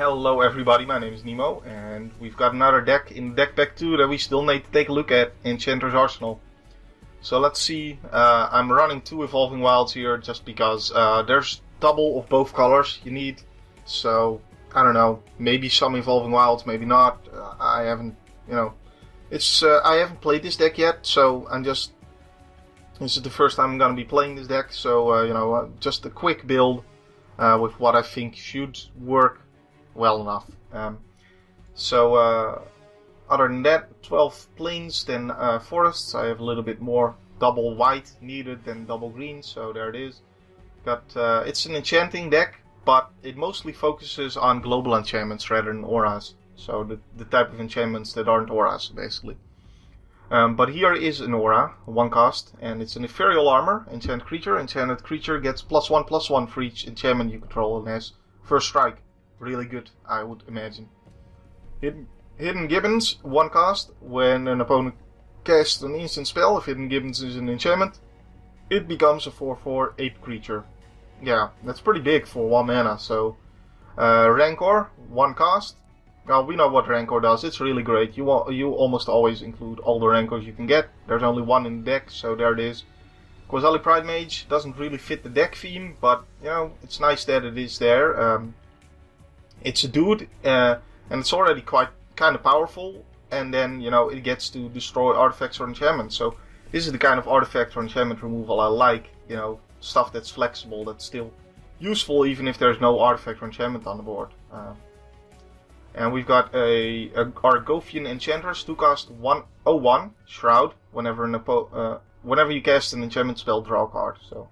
Hello everybody, my name is Nemo, and we've got another deck in Deck Pack 2 that we still need to take a look at, Enchanter's Arsenal. So let's see, I'm running 2 Evolving Wilds here just because there's double of both colors you need. So, I don't know, maybe some Evolving Wilds, maybe not. I haven't, I haven't played this deck yet, so this is the first time I'm gonna be playing this deck, so, just a quick build with what I think should work well enough. Other than that, 12 plains, then forests. I have a little bit more double white needed than double green, so there it is. It's an enchanting deck, but it mostly focuses on global enchantments rather than auras. So the type of enchantments that aren't auras, basically. But here is an aura, 1 cost, and it's an ethereal armor, enchant creature. Enchanted creature gets +1/+1 for each enchantment you control and has first strike. Really good, I would imagine. Hidden Gibbons, 1 cost. When an opponent casts an instant spell, if Hidden Gibbons is an enchantment, it becomes a 4/4 ape creature. Yeah, that's pretty big for 1 mana, so... Rancor, 1 cost. Well, we know what Rancor does, it's really great. You almost always include all the Rancors you can get. There's only 1 in the deck, so there it is. Quasali Pride Mage doesn't really fit the deck theme, but, it's nice that it is there. It's a dude, and it's already kind of powerful, and then, it gets to destroy artifacts or enchantments. So, this is the kind of artifact or enchantment removal I like, stuff that's flexible, that's still useful even if there's no artifact or enchantment on the board. And we've got a Argothian Enchantress, 2 cost, 1/1, Shroud. Whenever you cast an enchantment spell, draw a card. So,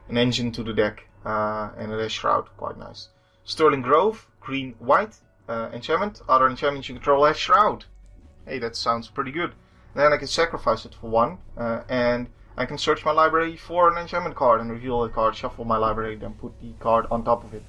an engine to the deck, and it has Shroud, quite nice. Sterling Grove, green-white, enchantment. Other enchantments you control have Shroud. Hey, that sounds pretty good. Then I can sacrifice it for 1, and I can search my library for an enchantment card and reveal the card, shuffle my library, then put the card on top of it.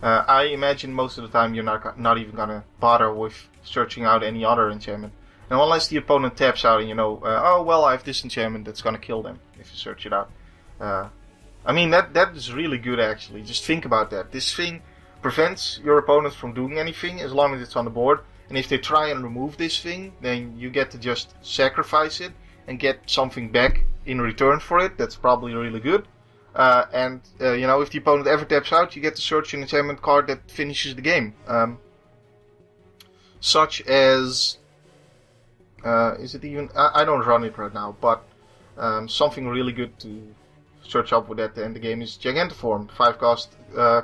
I imagine most of the time you're not even gonna bother with searching out any other enchantment. And unless the opponent taps out and oh well, I have this enchantment that's gonna kill them if you search it out. That is really good actually. Just think about that. This thing prevents your opponent from doing anything as long as it's on the board. And if they try and remove this thing, then you get to just sacrifice it and get something back in return for it. That's probably really good. If the opponent ever taps out, you get to search an enchantment card that finishes the game. Such as... is it even... I don't run it right now, but something really good to search up with that to end the game is Gigantiform. 5 cost,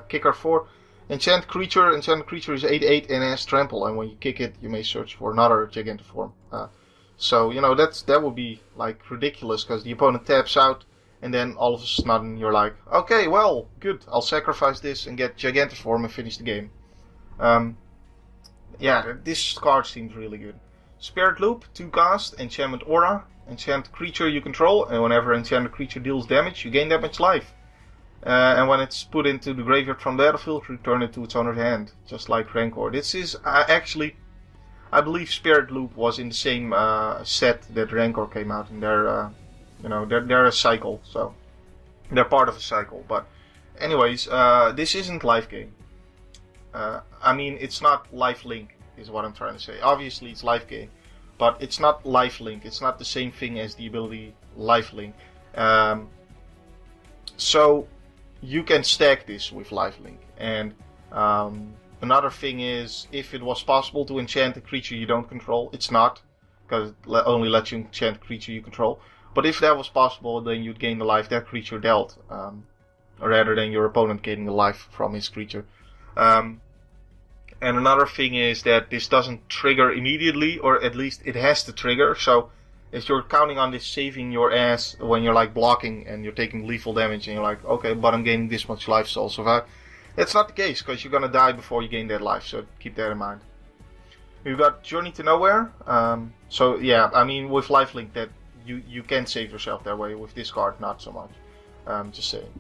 kicker 4. Enchanted creature is 8/8 and has trample, and when you kick it, you may search for another Gigantiform. That would be like ridiculous because the opponent taps out, and then all of a sudden you're like, okay, well, good, I'll sacrifice this and get Gigantiform and finish the game. This card seems really good. Spirit Loop, 2 cost, enchantment aura, enchant creature you control, and whenever enchanted creature deals damage, you gain that much life. And when it's put into the graveyard from the battlefield, return it to its owner's hand, just like Rancor. This is I believe Spirit Loop was in the same set that Rancor came out in. They're a cycle, so they're part of a cycle. But anyways, this isn't life gain. It's not life link, is what I'm trying to say. Obviously, it's life gain, but it's not life link. It's not the same thing as the ability life link. So you can stack this with lifelink. And another thing is, if it was possible to enchant a creature you don't control, it's not, because it only lets you enchant a creature you control. But if that was possible, then you'd gain the life that creature dealt, rather than your opponent gaining the life from his creature. And another thing is that this doesn't trigger immediately, or at least it has to trigger. So if you're counting on this saving your ass when you're like blocking and you're taking lethal damage and you're like, okay, but I'm gaining this much life, so I'll survive. That's not the case, because you're gonna die before you gain that life, so keep that in mind. We've got Journey to Nowhere. With lifelink, that you can save yourself that way. With this card, not so much. Just saying.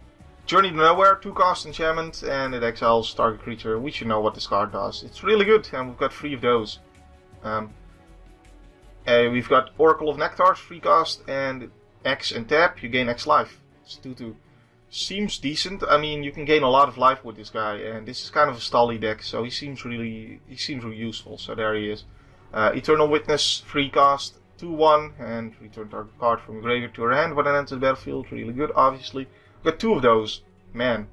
Journey to Nowhere, 2 cost enchantment, and it exiles target creature. We should know what this card does. It's really good, and we've got 3 of those. We've got Oracle of Nectars, 3 cost, and X and tap, you gain X life. It's 2/2. seems decent. I mean, you can gain a lot of life with this guy, and this is kind of a stally deck, so he seems really useful. So there he is. Eternal Witness, free cast, 2/1, and return target card from your graveyard to your hand when it enters the battlefield. Really good, obviously. We've got 2 of those. Man.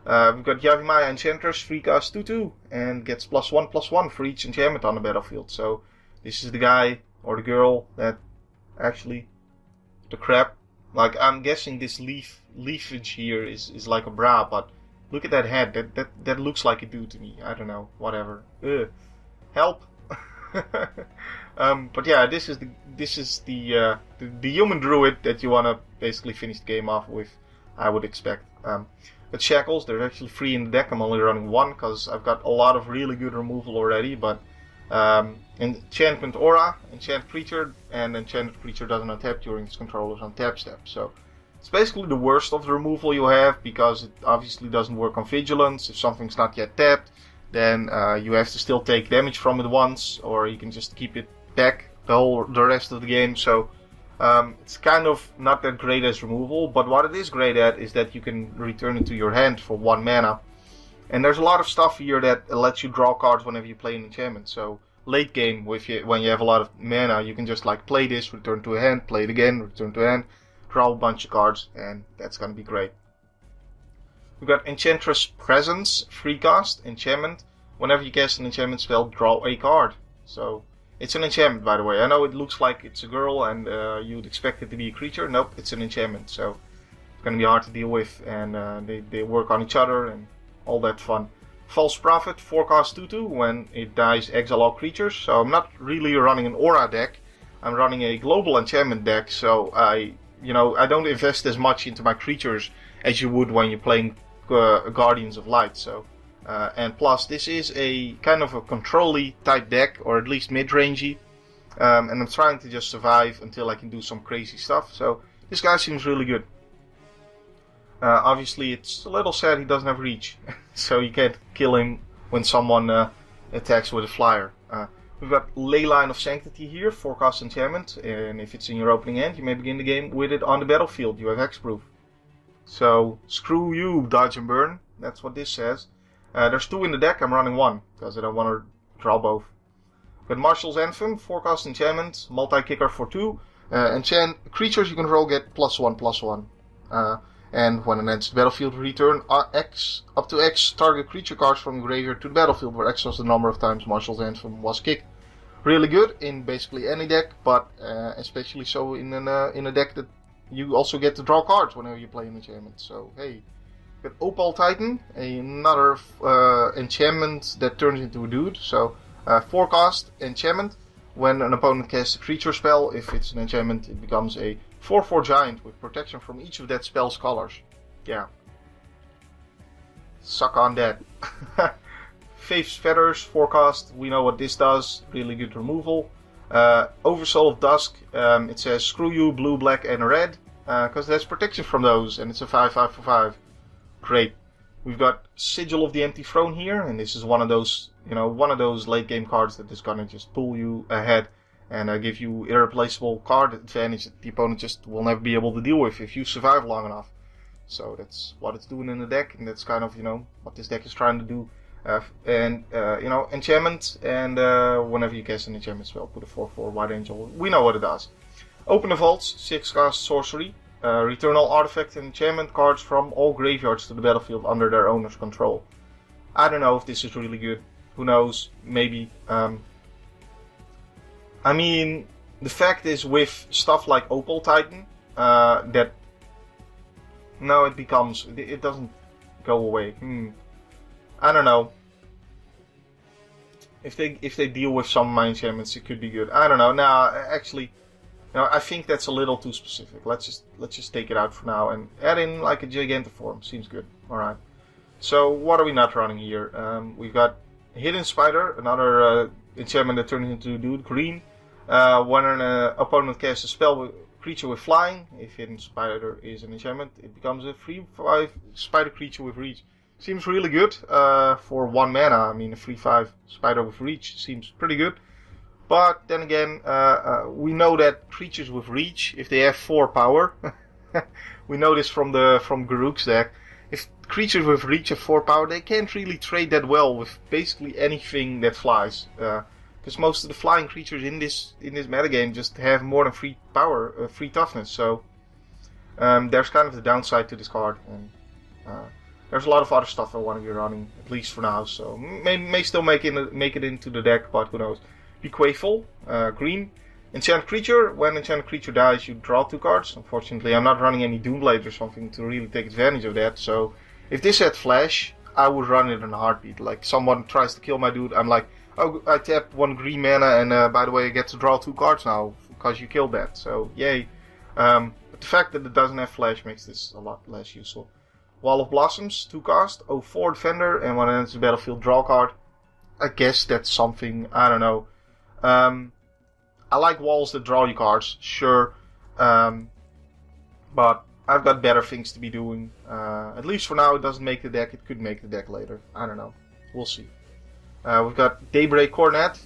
We've got Yavimaya Enchanters, free cast 2/2, and gets +1/+1 for each enchantment on the battlefield. So this is the guy or the girl that actually the crap. Like, I'm guessing this leafage here is like a bra, but look at that head. That looks like a dude to me. I don't know. Whatever. Ugh. Help. But yeah, this is the human druid that you wanna basically finish the game off with, I would expect. But Shackles, they're actually free in the deck. I'm only running 1 because I've got a lot of really good removal already. But Enchantment Aura, Enchant Creature, and Enchanted Creature doesn't untap during its controller's untap step. So it's basically the worst of the removal you have, because it obviously doesn't work on Vigilance. If something's not yet tapped, then you have to still take damage from it once, or you can just keep it back the rest of the game. So it's kind of not that great as removal, but what it is great at is that you can return it to your hand for 1 mana. And there's a lot of stuff here that lets you draw cards whenever you play an enchantment. So late game, when you have a lot of mana, you can just like play this, return to a hand, play it again, return to a hand, draw a bunch of cards, and that's gonna be great. We've got Enchantress Presence, free cast, enchantment. Whenever you cast an enchantment spell, draw a card. So it's an enchantment, by the way. I know it looks like it's a girl and you'd expect it to be a creature. Nope, it's an enchantment. So it's gonna be hard to deal with, and they work on each other and all that fun. False Prophet, 4-cost 2/2. When it dies, exile all creatures. So I'm not really running an aura deck. I'm running a global enchantment deck. So I don't invest as much into my creatures as you would when you're playing Guardians of Light. So and plus, this is a kind of a control-y type deck, or at least mid-rangey. And I'm trying to just survive until I can do some crazy stuff. So this guy seems really good. Obviously, it's a little sad he doesn't have reach, so you can't kill him when someone attacks with a flyer. We've got Leyline of Sanctity here, 4-cost enchantment, and if it's in your opening hand, you may begin the game with it on the battlefield. You have hexproof. So, screw you, dodge and burn. That's what this says. There's 2 in the deck. I'm running 1, because I don't want to draw both. We've got Marshal's Anthem, 4-cost enchantment, multi-kicker for 2. Enchant creatures you control get +1/+1. And when it enters the battlefield, return X up to X target creature cards from the graveyard to the battlefield, where X was the number of times Marshal's Anthem was kicked. Really good in basically any deck, but especially so in a deck that you also get to draw cards whenever you play an enchantment. So hey, got Opal Titan, another enchantment that turns into a dude. So 4-cost enchantment. When an opponent casts a creature spell, if it's an enchantment, it becomes a 4/4 giant with protection from each of that spell's colors. Yeah. Suck on that. Faith's Feathers, 4-cost. We know what this does. Really good removal. Oversoul of Dusk. It says screw you, blue, black, and red. Because there's protection from those, and it's a 5/5 for 5. Great. We've got Sigil of the Empty Throne here, and this is one of those late game cards that is gonna just pull you ahead and give you irreplaceable card advantage that the opponent just will never be able to deal with if you survive long enough. So that's what it's doing in the deck, and that's kind of what this deck is trying to do. Enchantment, and whenever you cast an enchantment spell, put a 4/4 White Angel. We know what it does. Open the Vaults, 6-cost sorcery. Return all artifact and enchantment cards from all graveyards to the battlefield under their owner's control. I don't know if this is really good. Who knows? Maybe. I mean, the fact is with stuff like Opal Titan, that no, it doesn't go away. I don't know. If they deal with some of my enchantments, it could be good. I don't know. Nah, actually. No, I think that's a little too specific. Let's just take it out for now and add in like a Gigantiform. Seems good. Alright. So what are we not running here? We've got Hidden Spider, another enchantment that turns into a dude, green. When an opponent casts a spell with creature with flying, if Hidden Spider is an enchantment, it becomes a 3/5 spider creature with reach. Seems really good for 1 mana. I mean, a 3/5 spider with reach seems pretty good. But then again, we know that creatures with reach, if they have 4 power, We know this from Garuk's deck. If creatures with reach of 4 power, they can't really trade that well with basically anything that flies. Because most of the flying creatures in this metagame just have more than 3 power, 3 toughness. So there's kind of the downside to this card. And there's a lot of other stuff I want to be running, at least for now. So may still make it into the deck, but who knows. Bequathful, green. Enchanted creature. When enchanted creature dies, you draw 2 cards. Unfortunately, I'm not running any Doomblade or something to really take advantage of that. So if this had flash, I would run it in a heartbeat. Like someone tries to kill my dude, I'm like, oh, I tapped 1 green mana, and by the way, I get to draw 2 cards now because you killed that. So yay. But the fact that it doesn't have flash makes this a lot less useful. Wall of Blossoms, 2 cost, 04 defender, and when it enters the battlefield, draw a card. I guess that's something. I don't know. I like walls that draw you cards, sure, but I've got better things to be doing. At least for now, it doesn't make the deck. It could make the deck later. I don't know. We'll see. We've got Daybreak Coronet.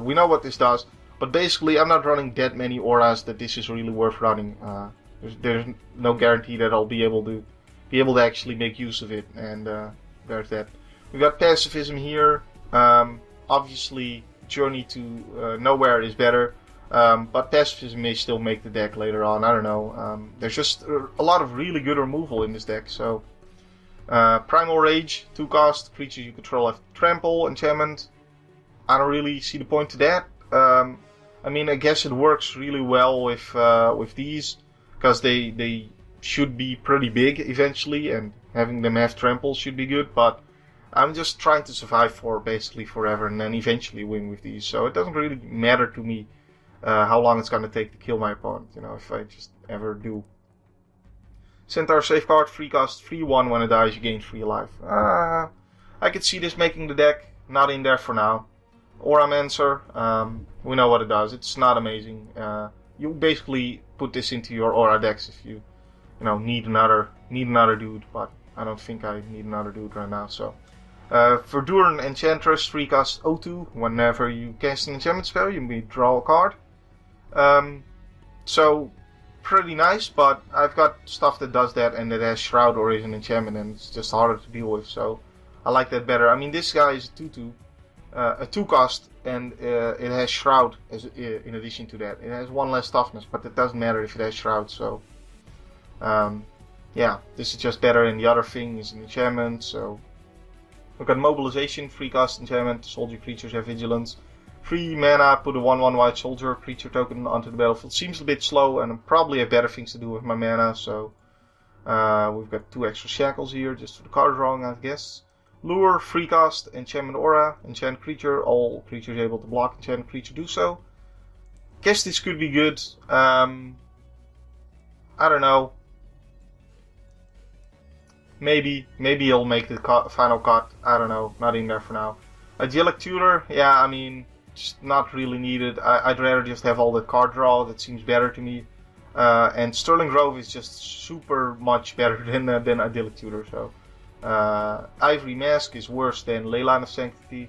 We know what this does, but basically, I'm not running that many auras that this is really worth running. There's no guarantee that I'll be able to actually make use of it, and there's that. We've got Pacifism here. Obviously, Journey to Nowhere is better, but Pacifism may still make the deck later on. I don't know. There's just a lot of really good removal in this deck. So, Primal Rage, 2 cost, creatures you control have trample, enchantment. I don't really see the point to that. I mean, I guess it works really well with these because they should be pretty big eventually, and having them have trample should be good. But I'm just trying to survive for basically forever and then eventually win with these. So it doesn't really matter to me how long it's going to take to kill my opponent, you know, if I just ever do. Centaur Safeguard, 3 cost, 3/1. When it dies, you gain 3 life. I could see this making the deck. Not in there for now. Auramancer, we know what it does. It's not amazing. You basically put this into your Aura decks if you need another dude, but I don't think I need another dude right now, so. Verduran Enchantress, 3 cost, 0/2. Whenever you cast an enchantment spell, you may draw a card. So, pretty nice, but I've got stuff that does that and that has Shroud or is an enchantment, and it's just harder to deal with, so I like that better. I mean, this guy is a 2/2, a 2 cost, and it has Shroud in addition to that. It has 1 less toughness, but it doesn't matter if it has Shroud, so. Yeah, this is just better, and the other thing is an enchantment, so. We've got Mobilization, 3 cost enchantment, soldier creatures have vigilance. 3 mana, put a 1/1 white soldier creature token onto the battlefield. Seems a bit slow, and I probably have better things to do with my mana, so. We've got 2 extra shackles here, just for the card drawing, I guess. Lure, 3 cost, enchantment aura, enchant creature, all creatures able to block enchant creature do so. Guess this could be good. I don't know. Maybe he'll make the final cut. I don't know. Not in there for now. Idyllic Tutor, yeah, I mean, just not really needed. I'd rather just have all that card draw. That seems better to me. And Sterling Grove is just super much better than Idyllic Tutor. So, Ivory Mask is worse than Leyline of Sanctity.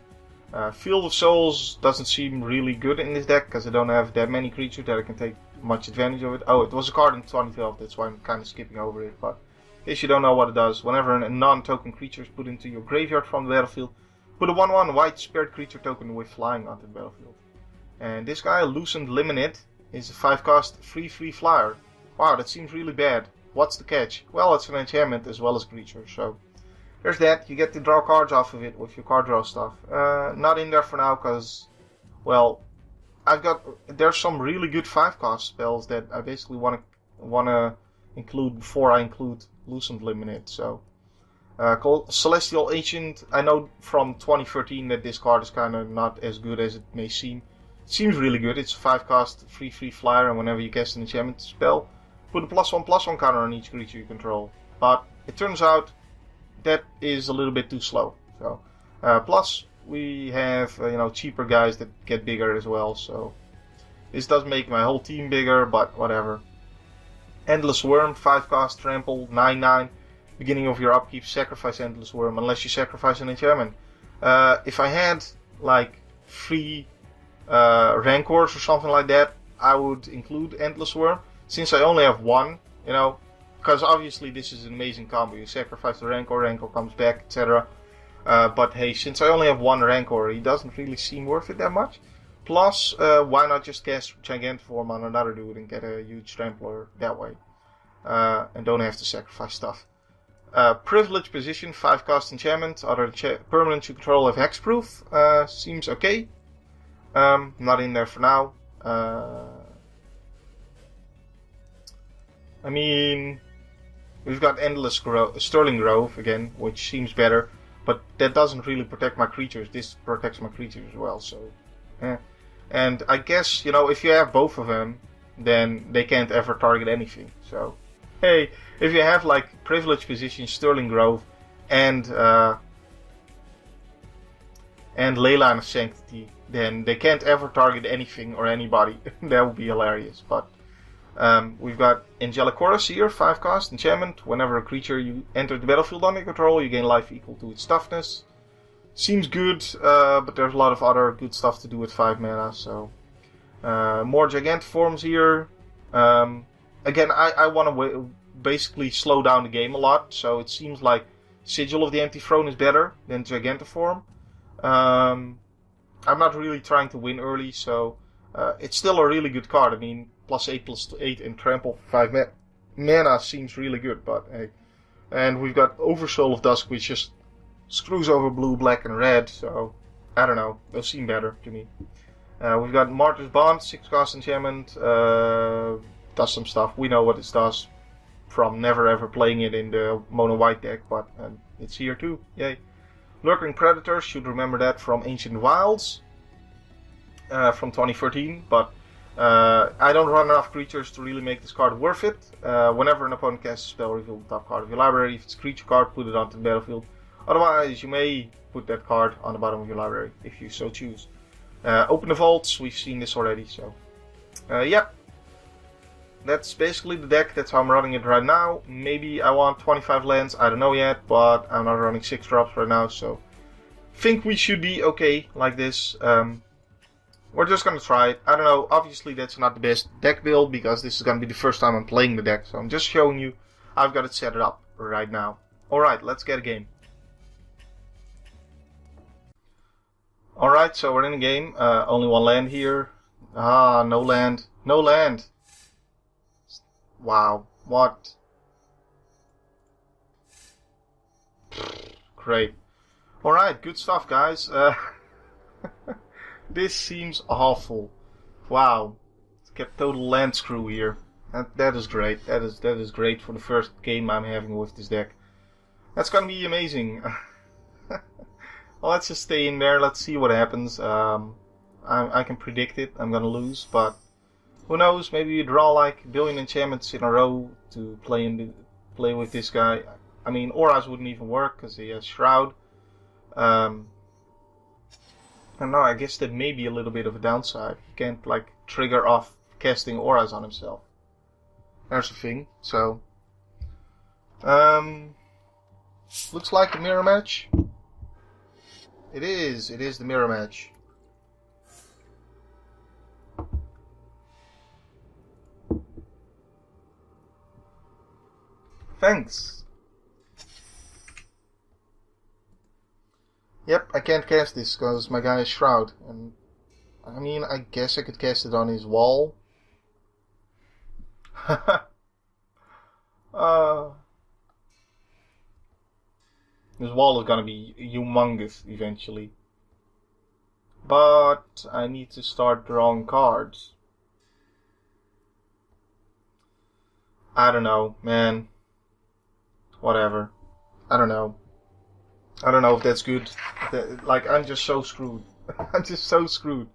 Field of Souls doesn't seem really good in this deck because I don't have that many creatures that I can take much advantage of it. Oh, it was a card in 2012. That's why I'm kind of skipping over it, but. In case you don't know what it does, whenever a non-token creature is put into your graveyard from the battlefield, put a 1/1 white spirit creature token with flying onto the battlefield. And this guy, Loosened Liminid, is a 5 cost 3/3 flyer. Wow, that seems really bad. What's the catch? Well, it's an enchantment as well as creature, so there's that. You get to draw cards off of it with your card draw stuff. Not in there for now because, well, there's some really good 5 cost spells that I basically want to include before I include Loosened Liminid, so. Called Celestial Ancient. I know from 2013 that this card is kind of not as good as it may seem. It seems really good. It's a 5 cost 3/3 flyer, and whenever you cast an enchantment spell, put a +1/+1 counter on each creature you control. But it turns out that is a little bit too slow. So, plus we have cheaper guys that get bigger as well. So this does make my whole team bigger, but whatever. Endless Worm, 5 cost, trample, 9/9. Beginning of your upkeep, sacrifice Endless Worm unless you sacrifice an enchantment. If I had like 3 Rancors or something like that, I would include Endless Worm. Since I only have 1, because obviously this is an amazing combo. You sacrifice the Rancor comes back, etc. But hey, since I only have one Rancor, he doesn't really seem worth it that much. Plus, why not just cast Gigantiform on another dude and get a huge Trampler that way? And don't have to sacrifice stuff. Privileged Position, 5 cost enchantment. Other permanents you control have hexproof. Seems okay. Not in there for now. I mean, we've got Endless Sterling Grove again, which seems better. But that doesn't really protect my creatures. This protects my creatures as well, so... And I guess, you know, if you have both of them, then they can't ever target anything. So, hey, if you have, like, Privileged Position, Sterling Grove, and Leyline of Sanctity, then they can't ever target anything or anybody. That would be hilarious, but... we've got Angelic Chorus here, 5 cost, enchantment. Whenever a creature you enter the battlefield under control, you gain life equal to its toughness. Seems good, but there's a lot of other good stuff to do with 5 mana, so... more Gigantiforms here. Again, I want to basically slow down the game a lot, so it seems like Sigil of the Empty Throne is better than Gigantiform. I'm not really trying to win early, so... it's still a really good card. I mean, +8/+8 and trample for 5 mana seems really good, but hey. And we've got Oversoul of Dusk, which just screws over blue, black, and red, so I don't know. Those seem better to me. We've got Martyr's Bond, 6 cost enchantment. Does some stuff. We know what it does from never ever playing it in the mono white deck, but it's here too. Yay. Lurking Predators, should remember that from Ancient Wilds. From 2013, but I don't run enough creatures to really make this card worth it. Whenever an opponent casts a spell, reveal the top card of your library. If it's a creature card, put it onto the battlefield. Otherwise, you may put that card on the bottom of your library, if you so choose. Open the vaults, we've seen this already, so... yep. That's basically the deck, that's how I'm running it right now. Maybe I want 25 lands, I don't know yet, but I'm not running 6 drops right now, so... think we should be okay like this. We're just gonna try it. I don't know, obviously that's not the best deck build, because this is gonna be the first time I'm playing the deck, so I'm just showing you. I've got it set up right now. Alright, let's get a game. Alright, so we're in a game. Only one land here. Ah, no land. No land! Wow, what? Great. Alright, good stuff, guys. This seems awful. Wow. Let's get total land screw here. That is great. That is great for the first game I'm having with this deck. That's gonna be amazing. Well, let's just stay in there. Let's see what happens. I can predict it. I'm gonna lose, but who knows? Maybe you draw like a billion enchantments in a row to play with this guy. I mean, Auras wouldn't even work because he has Shroud. I don't know, I guess that may be a little bit of a downside. You can't, like, trigger off casting Auras on himself. There's a thing, so... looks like a mirror match. It is the mirror match. Thanks. Yep, I can't cast this because my guy is Shroud. And I mean, I guess I could cast it on his wall. His wall is gonna be humongous eventually. But I need to start drawing cards. I don't know, man. Whatever. I don't know. I don't know if that's good. Like, I'm just so screwed. I'm just so screwed.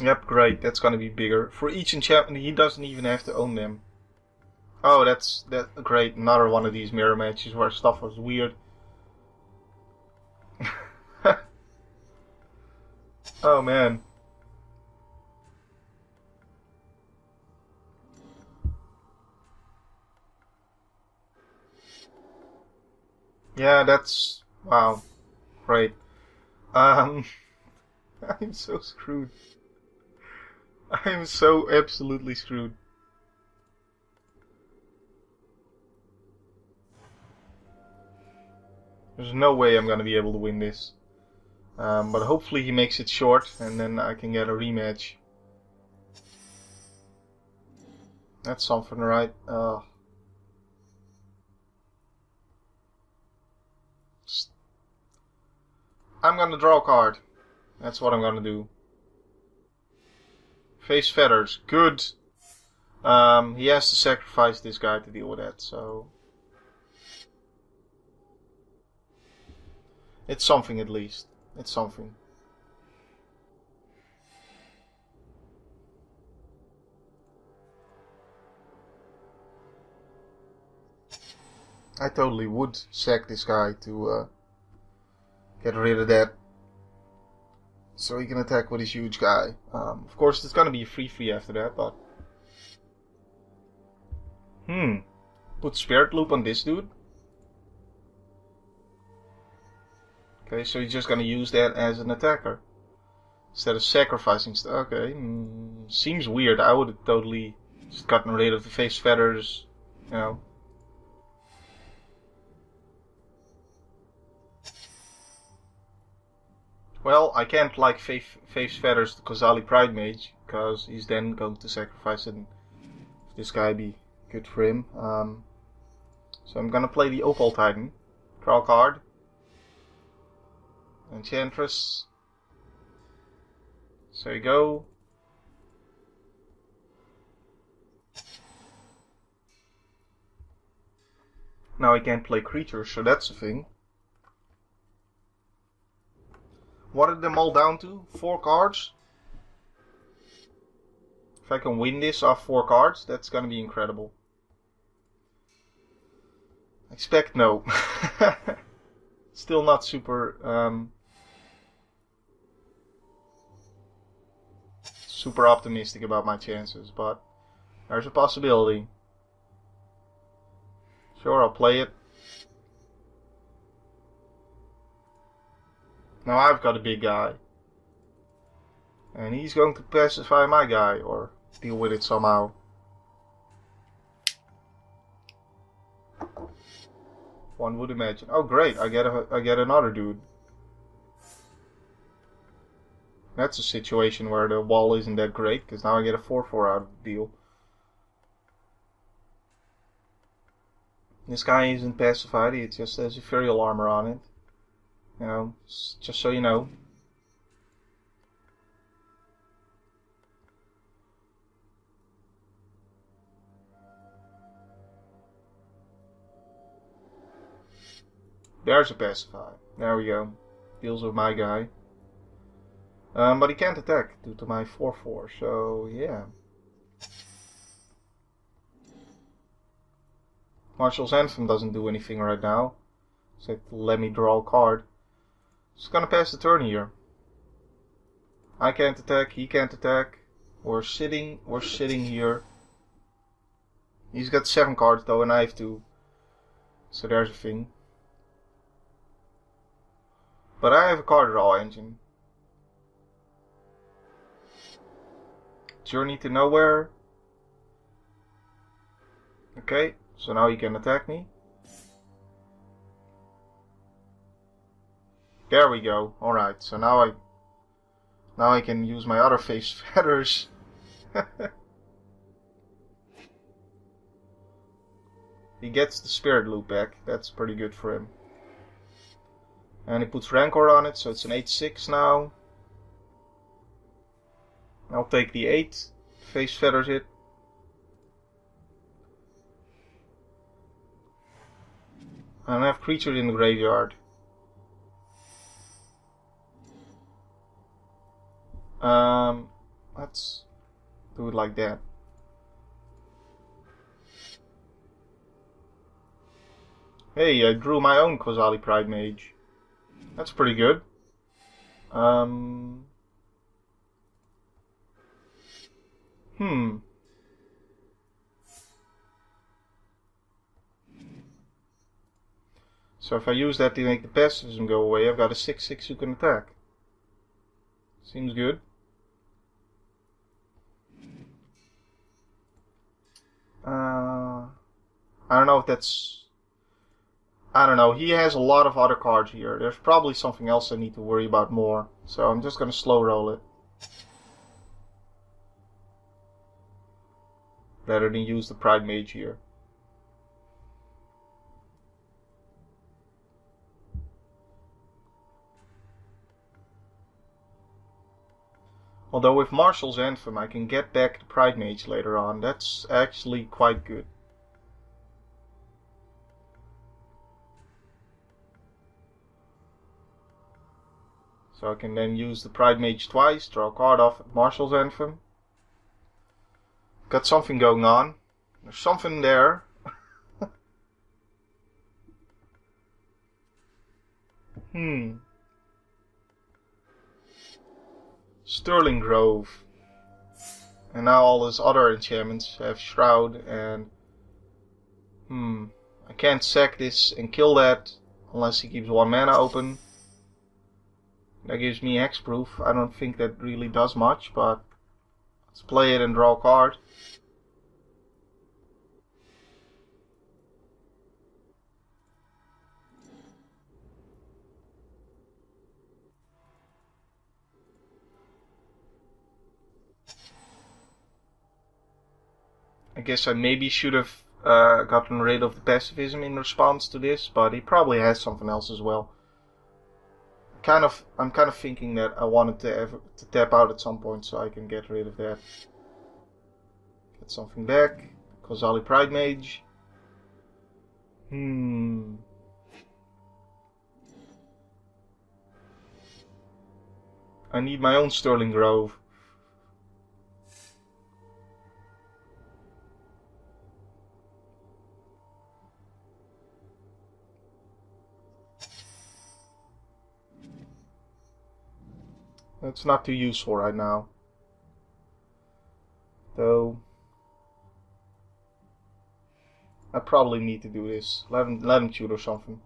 Yep, great. That's gonna be bigger. For each enchantment, he doesn't even have to own them. Oh, that's great. Another one of these mirror matches where stuff was weird. Oh, man. Yeah, that's... wow. Great. I'm so screwed. I'm so absolutely screwed. There's no way I'm gonna be able to win this. But hopefully he makes it short and then I can get a rematch. That's something, right? I'm gonna draw a card. That's what I'm gonna do. Face Feathers. Good. He has to sacrifice this guy to deal with that, so... It's something at least. It's something. I totally would sack this guy to get rid of that. So he can attack with his huge guy. Of course, it's gonna be a free after that, but... Put Spirit Loop on this dude. Okay, so he's just gonna use that as an attacker. Instead of sacrificing stuff. Okay, seems weird. I would have totally just gotten rid of the Face Feathers, you know. Well, I can't like Face Feathers to Kozali Pride Mage, because he's then going to sacrifice it and this guy be good for him. So I'm gonna play the Opal Titan. Draw a card. Enchantress. So you go. Now I can't play creatures, so that's the thing. What are them all down to? 4 cards? If I can win this off 4 cards, that's gonna be incredible. Expect no. Still not super super optimistic about my chances, but there's a possibility. Sure, I'll play it. Now I've got a big guy. And he's going to pacify my guy, or deal with it somehow. One would imagine. Oh great, I get another dude. That's a situation where the wall isn't that great, because now I get a 4/4 out of the deal. This guy isn't pacified, he just has ethereal armor on it. You know, just so you know. There's a pacify. There we go. Deals with my guy. But he can't attack due to my 4/4, so yeah. Martial's Anthem doesn't do anything right now, except let me draw a card. Just gonna pass the turn here. I can't attack, he can't attack. We're sitting here. He's got 7 cards though, and I have 2. So there's a thing. But I have a card draw engine. Journey to Nowhere. Okay, so now he can attack me. There we go. Alright, so now I can use my other Face Feathers. He gets the Spirit Loop back. That's pretty good for him. And he puts Rancor on it, so it's an 8/6 now. I'll take the 8. Face Feathers it. And I have creatures in the graveyard. Let's do it like that. Hey, I drew my own Kozali Pride Mage. That's pretty good. So if I use that to make the pacifism go away, I've got a 6/6 who can attack. Seems good. I don't know if that's... I don't know. He has a lot of other cards here. There's probably something else I need to worry about more. So I'm just going to slow roll it. Rather than use the Pride Mage here. Although with Martial's Anthem I can get back the Pride Mage later on. That's actually quite good. So I can then use the Pride Mage twice, draw a card off at Martial's Anthem. Got something going on. There's something there. Sterling Grove. And now all his other enchantments have Shroud and... I can't sack this and kill that unless he keeps 1 mana open. That gives me Hexproof. I don't think that really does much, but let's play it and draw a card. I guess I maybe should have gotten rid of the pacifism in response to this, but he probably has something else as well. I'm kind of thinking that I wanted to tap out at some point so I can get rid of that. Get something back. Kozali Pride Mage. I need my own Sterling Grove. It's not too useful right now. Though I probably need to do this. Let him shoot or something.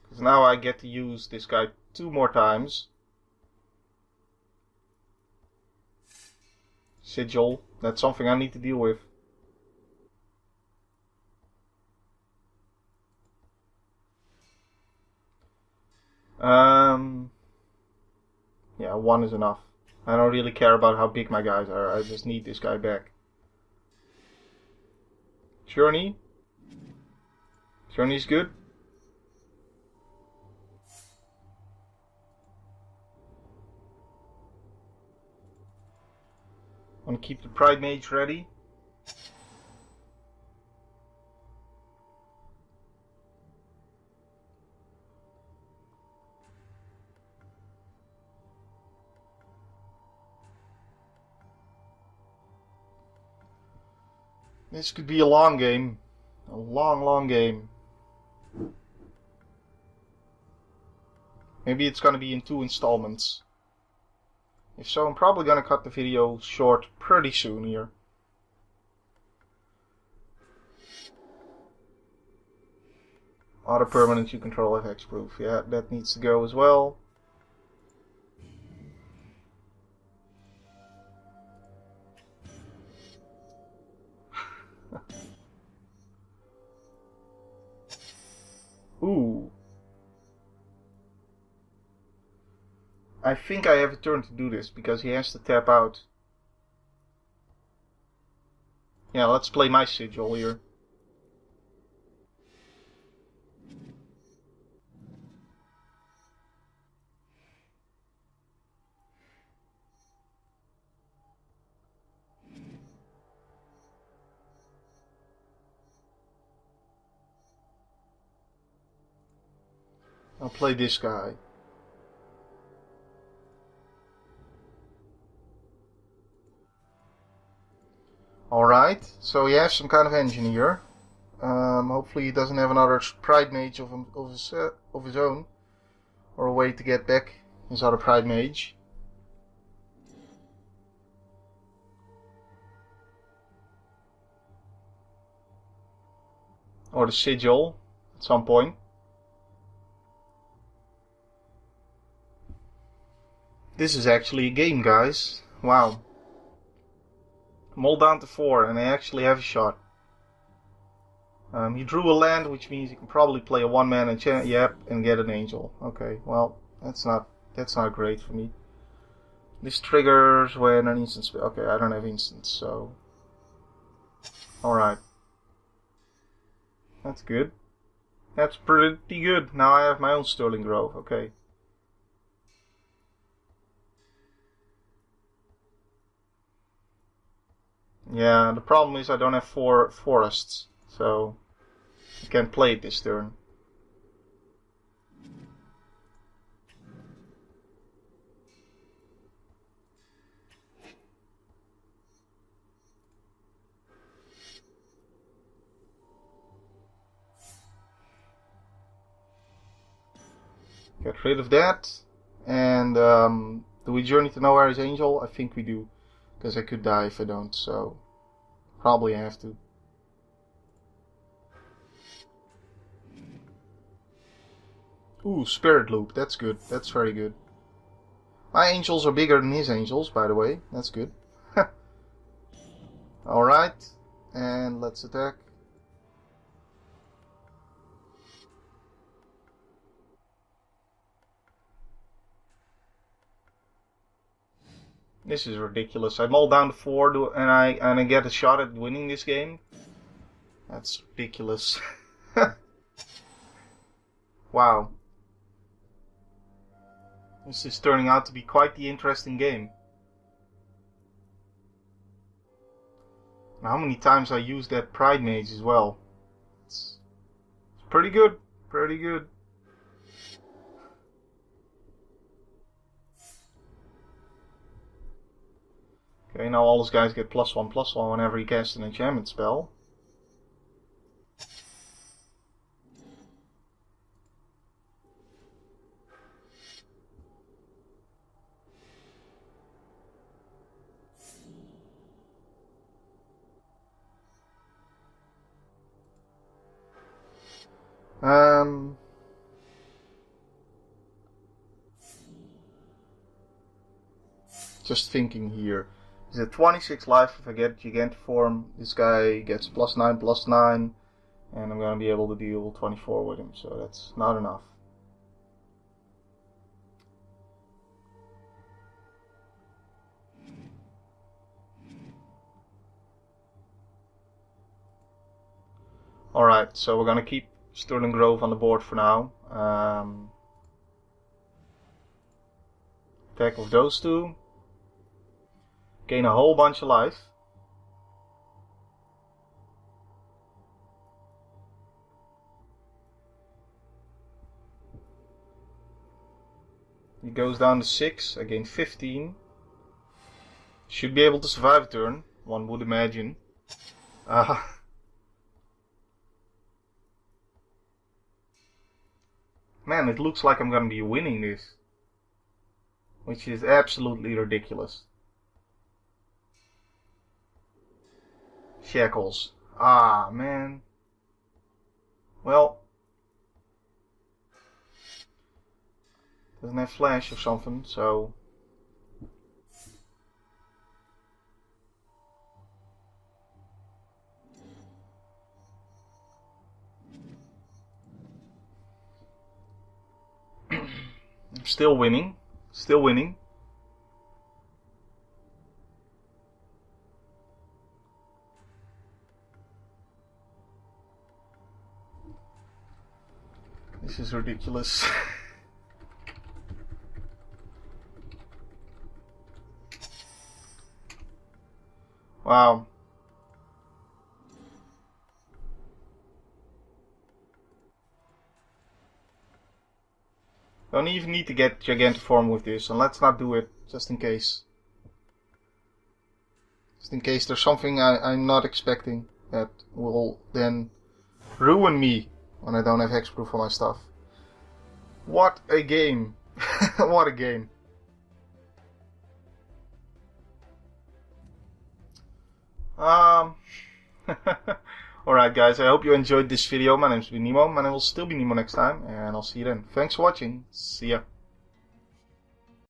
Because now I get to use this guy 2 more times. Sigil, that's something I need to deal with. Yeah, 1 is enough. I don't really care about how big my guys are, I just need this guy back. Journey. Journey's good. Want to keep the Pride Mage ready. This could be a long game. A long game. Maybe it's gonna be in 2 installments. If so, I'm probably gonna cut the video short pretty soon here. Auto permanents you control have Hexproof. Yeah, that needs to go as well. Ooh. I think I have a turn to do this, because he has to tap out. Yeah, let's play my Sigil here. I'll play this guy. Alright, so he has some kind of engine here. Hopefully he doesn't have another Pride Mage of his own. Or a way to get back his other Pride Mage. Or the Sigil at some point. This is actually a game, guys. Wow. I'm all down to 4 and I actually have a shot. He drew a land, which means he can probably play a one-man enchant, yep, and get an angel. Okay, well, that's not great for me. This triggers when an instant. Okay, I don't have instants, so all right, that's good. That's pretty good. Now I have my own Sterling Grove. Okay. Yeah, the problem is I don't have 4 forests, so I can't play it this turn. Get rid of that. And do we journey to Nowhere's Angel? I think we do, because I could die if I don't, so probably I have to. Ooh, Spirit Loop, that's good. That's very good. My angels are bigger than his angels, by the way. That's good. Alright, and let's attack. This is ridiculous. I'm all down to 4 and I get a shot at winning this game. That's ridiculous. Wow. This is turning out to be quite the interesting game. Now, how many times I used that Pride Mage as well. It's pretty good. Pretty good. Okay, now all those guys get +1/+1 whenever he casts an enchantment spell. Just thinking here. Is it 26 life if I get Gigantiform? This guy gets +9/+9, and I'm gonna be able to deal 24 with him, so that's not enough. Alright, so we're gonna keep Sterling Grove on the board for now. Attack with those two. Gain a whole bunch of life. He goes down to 6, I gain 15. Should be able to survive a turn, one would imagine. Man, it looks like I'm gonna be winning this. Which is absolutely ridiculous. Shackles. Ah, man. Well. Doesn't have flash or something, so. I'm still winning. Still winning. This is ridiculous. Wow. Don't even need to get Gigantiform with this, and let's not do it, just in case. Just in case there's something I'm not expecting that will then ruin me when I don't have hexproof for my stuff. What a game. What a game. Alright guys, I hope you enjoyed this video. My name's been Nemo, and I will still be Nemo next time, and I'll see you then. Thanks for watching. See ya.